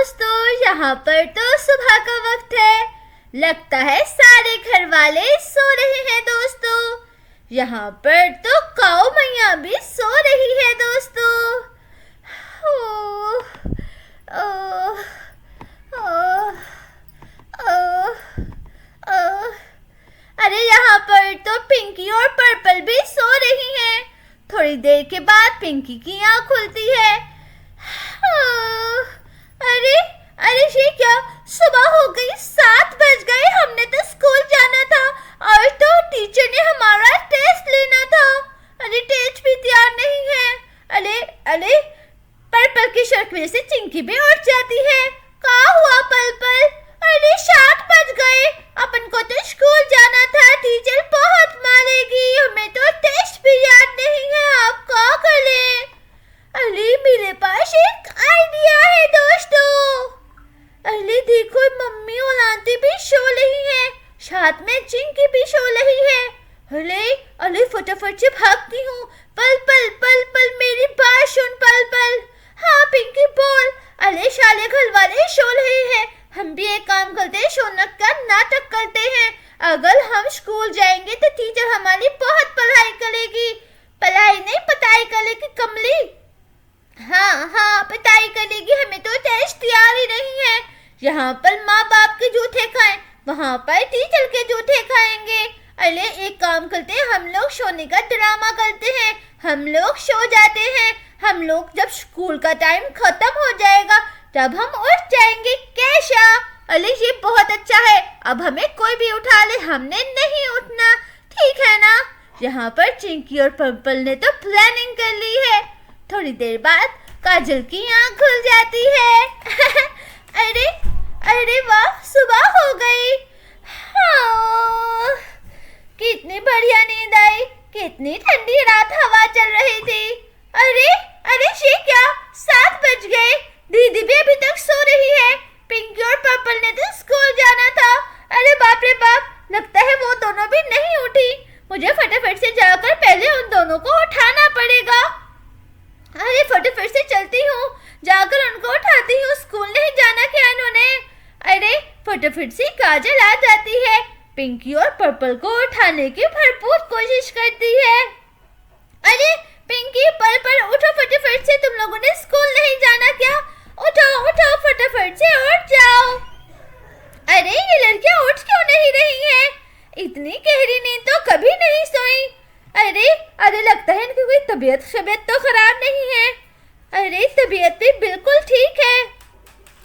दोस्तों, यहाँ पर तो सुबह का वक्त है। लगता है सारे घर वाले सो रहे हैं दोस्तों। यहाँ पर तो काऊ मैया भी सो रही है दोस्तों। ओह, ओह, ओह, ओह, ओह। अरे यहाँ पर तो पिंकी और पर्पल भी सो रही हैं। थोड़ी देर के बाद पिंकी की आँख खुलती है। अरे अरे ये क्या, सुबह हो गई, 7 बज गए। हमने तो स्कूल जाना था और तो टीचर ने हमारा टेस्ट लेना था। अरे टेस्ट भी तैयार नहीं है। अरे अरे पर्पल की शर्ट में से चिंकी भी उठ जाती है। क्या हुआ पर्पल? अरे 7 बज गए, अपन को तो स्कूल जाना था। टीचर बहुत मारेगी, हमें तो टेस्ट भी याद नहीं है। आप क्या करें? अरे मेरे पास एक आइडिया है दोस्तों। अरे देखो, मम्मी और आंटी भी सो रही हैं, साथ में चिंकी भी सो रही है। अरे अरे फटाफट से भागती हूँ। पल पल पल पल मेरी बात सुन पल पल। हाँ पिंकी बोल। अरे साले घर वाले सो रहे हैं, हम भी एक काम करते हैं, सोनक का नाटक करते हैं। अगर हम स्कूल जाएंगे तो टीचर हमारी बहुत पढ़ाई करेगी। पढ़ाई नहीं पढ़ाई करेगी कमली। हाँ पिटाई करेगी, हमें तो टेस्ट तैयार ही नहीं है। यहाँ पर माँ बाप के जूठे खाएं, वहाँ पर टीचर के जूठे खाएंगे। अरे एक काम करते हैं, हम लोग सोने का ड्रामा करते हैं। हम लोग सो जाते हैं। हम लोग जब स्कूल का टाइम खत्म हो जाएगा तब हम उठ जाएंगे। कैसा? अरे ये बहुत अच्छा है। अब हमें कोई भी उठा ले, हमने नहीं उठना, ठीक है ना? यहाँ पर चिंकी और पर्पल ने तो प्लानिंग कर ली है। थोड़ी देर बाद काजल की आँख खुल जाती है। अरे अरे वाह, सुबह हो गई। हाँ, कितनी बढ़िया नींद आई। कितनी ठंडी रात हवा चल रही थी। अरे अरे ये क्या, 7 बज गए। दीदी भी अभी तक सो रही है। पिंकी और पर्पल ने तो स्कूल जाना था। अरे बाप रे बाप, लगता है वो दोनों भी नहीं उठी। मुझे फटाफट से जाकर पहले उन दोनों को उठाना पड़ेगा। अरे फटाफट से चलती हूँ, जाकर उनको उठाती हूँ। स्कूल नहीं जाना क्या इन्होंने? अरे फटाफट से काजल आ जाती है, पिंकी और पर्पल को उठाने की भरपूर कोशिश करती है। अरे पिंकी पर्पल उठो फटाफट से, तुम लोगों ने स्कूल नहीं जाना क्या? उठो उठो फटाफट से उठ जाओ। अरे ये लड़कियां उठ क्यों नहीं रही हैं? इतनी गहरी नींद तो कभी नहीं सोई। अरे अरे लगता है इनकी कोई तबीयत तो खराब नहीं है। अरे तबीयत भी बिल्कुल ठीक है।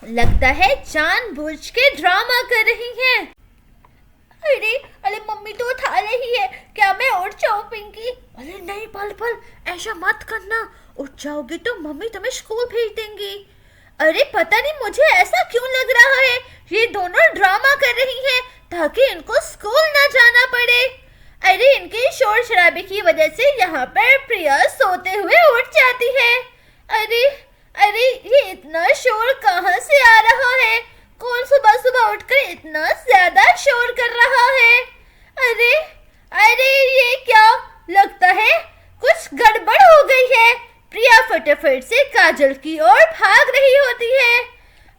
लगता है जानबूझ के ड्रामा कर रही हैं। अरे अरे मम्मी तो उठा रही है, क्या मैं उठ जाऊं पिंकी? अरे नहीं पल ऐसा मत करना, उठ जाओगे तो मम्मी तुम्हें स्कूल भेज देंगी। अरे पता नहीं मुझे ऐसा क्यों लग रहा है, ये दोनों ड्रामा कर रही हैं ताकि इनको स्कूल ना जाना पड़े। अरे इनके शोर शराबे की वजह से यहाँ पर प्रिया सोते हुए उठ जाती है। अरे अरे ये इतना शोर कहाँ से आ रहा है? कौन सुबह सुबह उठकर इतना ज्यादा शोर कर रहा है? अरे अरे ये क्या, लगता है कुछ गड़बड़ हो गई है। प्रिया फटाफट से काजल की ओर भाग रही होती है।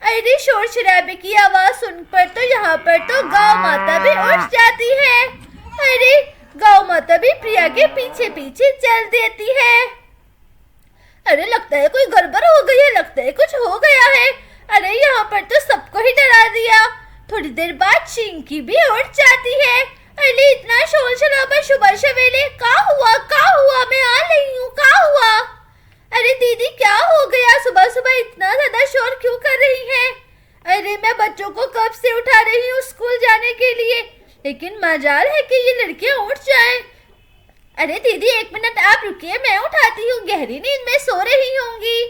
अरे शोर शराबे की आवाज सुनकर तो यहाँ पर तो गांव माता भी उठ जाती है। अरे गांव माता भी प्रिया के पीछे पीछे चल देती है। अरे लगता है कोई गड़बड़ हो गई है, लगता है कुछ हो गया है। अरे यहाँ पर तो सबको ही डरा दिया। थोड़ी देर बाद चिंकी भी उठ जाती है। अरे इतना शोर शराबा सुबह सवेरे, क्या हुआ? मैं आ रही हूँ, क्या हुआ? अरे दीदी क्या हो गया, सुबह सुबह इतना ज्यादा शोर क्यों कर रही हैं? अरे मैं बच्चों को कब से उठा रही हूँ स्कूल जाने के लिए, लेकिन मजाल है कि ये लड़कियां उठ जाएं। अरे दीदी 1 मिनट आप रुकिए, मैं उठाती हूँ, गहरी नींद में सो रही होंगी।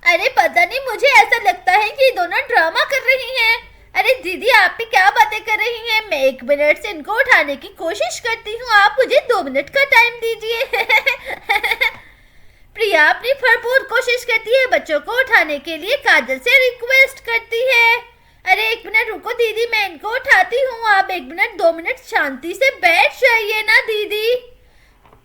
अरे पता नहीं, मुझे ऐसा लगता है कि दोनों ड्रामा कर रही हैं। अरे दीदी आप भी क्या बातें कर रही हैं? मैं 1 मिनट से इनको उठाने की कोशिश करती हूँ, आप मुझे 2 मिनट का टाइम दीजिए। प्रिया अपनी भरपूर कोशिश करती है बच्चों को उठाने के लिए, काजल से रिक्वेस्ट करती है। अरे 1 मिनट रुको दीदी, मैं इनको उठाती हूँ, आप 1 मिनट 2 मिनट शांति से बैठ जाइए ना दीदी।